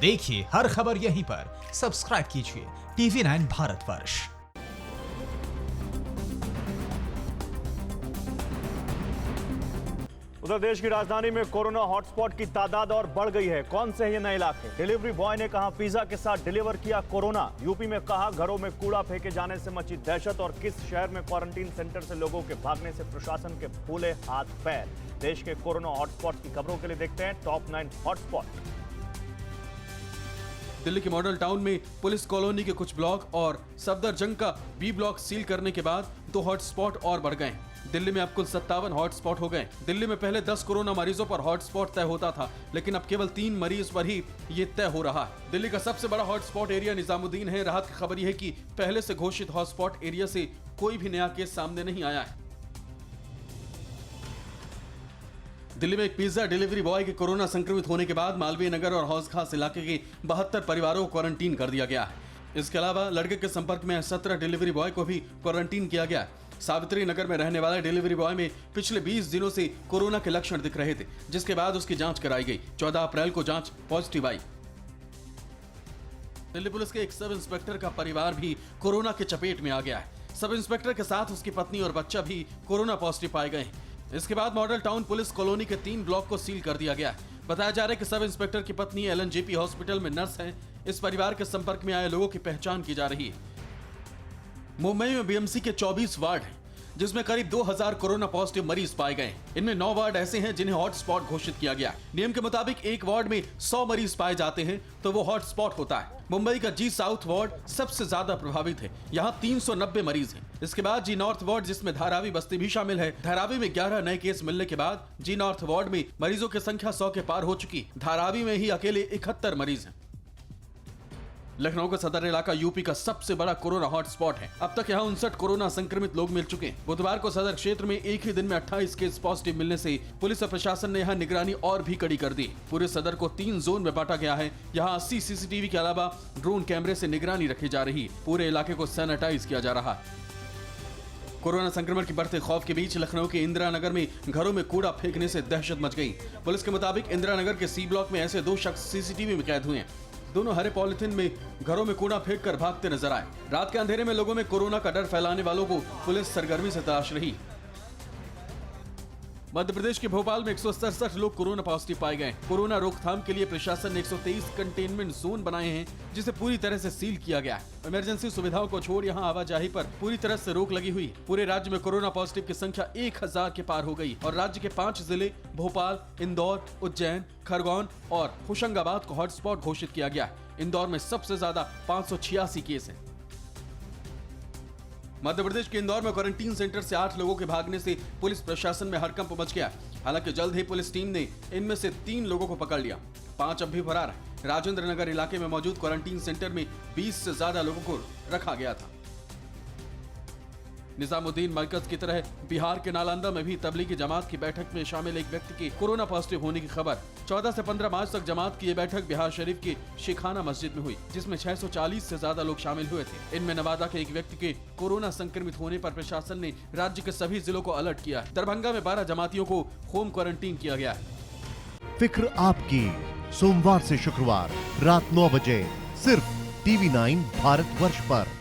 देखिए हर खबर यहीं पर। सब्सक्राइब कीजिए TV9 भारतवर्ष। उधर देश की राजधानी में कोरोना हॉटस्पॉट की तादाद और बढ़ गई है। कौन से ये नए इलाके? डिलीवरी बॉय ने कहा पिज्जा के साथ डिलीवर किया कोरोना। यूपी में कहा घरों में कूड़ा फेंके जाने से मची दहशत। और किस शहर में क्वारंटीन सेंटर से लोगों के भागने से प्रशासन के फूले हाथ पैर। देश के कोरोना हॉटस्पॉट की खबरों के लिए देखते हैं टॉप 9 हॉटस्पॉट। दिल्ली के मॉडल टाउन में पुलिस कॉलोनी के कुछ ब्लॉक और सफदरजंग का बी ब्लॉक सील करने के बाद 2 हॉटस्पॉट और बढ़ गए। दिल्ली में अब कुल 57 हॉटस्पॉट हो गए। दिल्ली में पहले 10 कोरोना मरीजों पर हॉटस्पॉट तय होता था, लेकिन अब केवल 3 मरीज पर ही ये तय हो रहा है। दिल्ली का सबसे बड़ा हॉटस्पॉट एरिया निजामुद्दीन है। राहत की खबर यह है कि पहले से घोषित हॉटस्पॉट एरिया से कोई भी नया केस सामने नहीं आया है। दिल्ली में एक पिज्जा डिलीवरी बॉय के कोरोना संक्रमित होने के बाद मालवीय नगर और हौज खास इलाके के 72 परिवारों को क्वारंटीन कर दिया गया है। इसके अलावा लड़के के संपर्क में 17 डिलीवरी बॉय को भी क्वारंटीन किया गया है। सावित्री नगर में रहने वाले डिलीवरी बॉय में पिछले 20 दिनों से कोरोना के लक्षण दिख रहे थे, जिसके बाद उसकी जांच कराई गई। 14 अप्रैल को जांच पॉजिटिव आई। दिल्ली पुलिस के एक सब इंस्पेक्टर का परिवार भी कोरोना के चपेट में आ गया है। सब इंस्पेक्टर के साथ उसकी पत्नी और बच्चा भी कोरोना पॉजिटिव पाए गए। इसके बाद मॉडल टाउन पुलिस कॉलोनी के 3 ब्लॉक को सील कर दिया गया। बताया जा रहा है कि सब इंस्पेक्टर की पत्नी LNJP हॉस्पिटल में नर्स है। इस परिवार के संपर्क में आए लोगों की पहचान की जा रही है। मुंबई में BMC के 24 वार्ड हैं, जिसमें करीब 2000 कोरोना पॉजिटिव मरीज पाए गए। इनमें 9 वार्ड ऐसे हैं जिन्हें हॉटस्पॉट घोषित किया गया। नियम के मुताबिक एक वार्ड में 100 मरीज पाए जाते हैं तो वो हॉटस्पॉट होता है। मुंबई का G साउथ वार्ड सबसे ज्यादा प्रभावित है। यहाँ 390 मरीज हैं। इसके बाद G नॉर्थ वार्ड, जिसमें धारावी बस्ती भी शामिल है। धारावी में 11 नए केस मिलने के बाद G नॉर्थ वार्ड में मरीजों की संख्या 100 के पार हो चुकी। धारावी में ही अकेले 71 मरीज हैं। लखनऊ का सदर इलाका यूपी का सबसे बड़ा कोरोना हॉटस्पॉट है। अब तक यहाँ 59 कोरोना संक्रमित लोग मिल चुके हैं। बुधवार को सदर क्षेत्र में एक ही दिन में 28 केस पॉजिटिव मिलने से पुलिस और प्रशासन ने यहाँ निगरानी और भी कड़ी कर दी। पूरे सदर को 3 जोन में बांटा गया है। यहाँ 80 CCTV के अलावा ड्रोन कैमरे से निगरानी रखी जा रही है। पूरे इलाके को सैनिटाइज किया जा रहा है। कोरोना संक्रमण के बढ़ते खौफ के बीच लखनऊ के इंदिरा नगर में घरों में कूड़ा फेंकने से दहशत मच गई। पुलिस के मुताबिक इंदिरा नगर के C ब्लॉक में ऐसे 2 शख्स CCTV में कैद हुए हैं। दोनों हरे पॉलिथीन में घरों में कूड़ा फेंक कर भागते नजर आए। रात के अंधेरे में लोगों में कोरोना का डर फैलाने वालों को पुलिस सरगर्मी से तलाश रही। मध्य प्रदेश के भोपाल में 167 लोग कोरोना पॉजिटिव पाए गए। कोरोना रोकथाम के लिए प्रशासन ने 123 कंटेनमेंट जोन बनाए हैं, जिसे पूरी तरह से सील किया गया है। इमरजेंसी सुविधाओं को छोड़ यहां आवाजाही पर पूरी तरह से रोक लगी हुई। पूरे राज्य में कोरोना पॉजिटिव की संख्या 1000 के पार हो गई और राज्य के 5 जिले भोपाल, इंदौर, उज्जैन, खरगोन और होशंगाबाद को हॉटस्पॉट घोषित किया गया है। इंदौर में सबसे ज्यादा 586 केस हैं। मध्य प्रदेश के इंदौर में क्वारंटीन सेंटर से 8 लोगों के भागने से पुलिस प्रशासन में हड़कंप मच गया। हालांकि जल्द ही पुलिस टीम ने इनमें से 3 लोगों को पकड़ लिया। 5 अब भी फरार है। राजेंद्र नगर इलाके में मौजूद क्वारंटीन सेंटर में 20 से ज्यादा लोगों को रखा गया था। निजामुद्दीन मरकज की तरह बिहार के नालंदा में भी तबलीगी जमात की बैठक में शामिल एक व्यक्ति के कोरोना पॉजिटिव होने की खबर। 14 से 15 मार्च तक जमात की ये बैठक बिहार शरीफ की शिखाना मस्जिद में हुई, जिसमें 640 से ज्यादा लोग शामिल हुए थे। इनमें नवादा के एक व्यक्ति के कोरोना संक्रमित होने पर प्रशासन ने राज्य के सभी जिलों को अलर्ट किया। दरभंगा में 12 जमातियों को होम क्वारंटीन किया गया है। फिक्र आपकी, सोमवार से शुक्रवार रात 9 बजे सिर्फ TV9 भारतवर्ष पर।